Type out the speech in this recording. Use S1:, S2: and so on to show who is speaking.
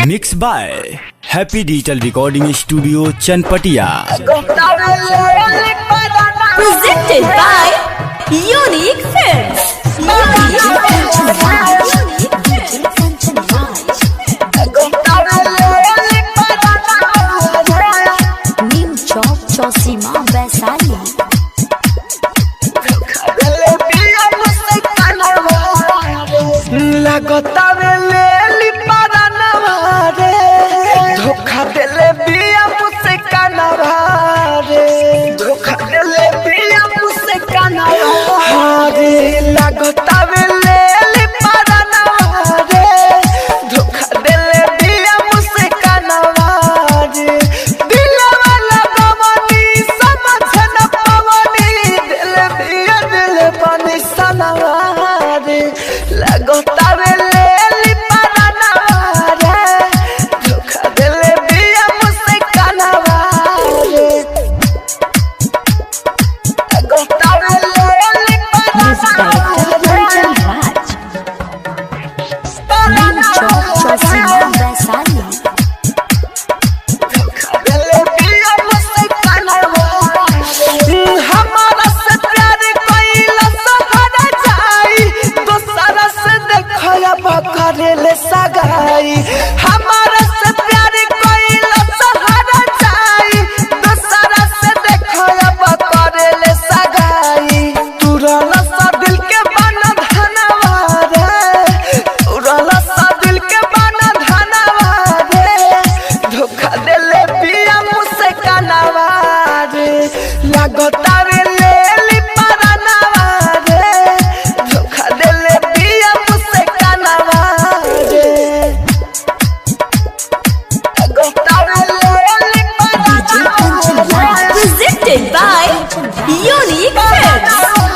S1: Mix by happy digital recording studio Chanpatia.
S2: Presented by Unique Films. New Chowk Chosima Vaisali.
S3: लगतावे लेली परानवा रे, धोखा देले बिया मुझसे कानवा रे, धोखा देले बिया मुझसे कानवा रे। लगतावे लेली परानवा रे, धोखा देले बिया मुझसे कानवा रे। दिलवा लगवनी समझ न पवनी, दिल बिया दिल बनी सनवा रे। लगतावे लेली परानवा रे, धोखा देले बिया मुझसे कानवा रे। लगतावे लेली
S2: New Chowk Chosima Vaisali.
S3: देले बिया मुझसे कानवा रे। हमारा से प्यार कइला सहारा जाई, दोसरा से देखया बकरेले सगाई। हमारा से प्यार कइला सहारा जाई, दोसरा से देखया बकरेले सगाई। तुरला सा दिल के बना धनवा रे, तुरला सा दिल के बना धनवा रे। धोखा देले बिया मुझसे कानवा रे। लगतावे लेली परानवा रे, धोखा देले बिया मुझसे कानवा रे। लगतावे लेली परानवा रे।
S2: Presented by Unique Films.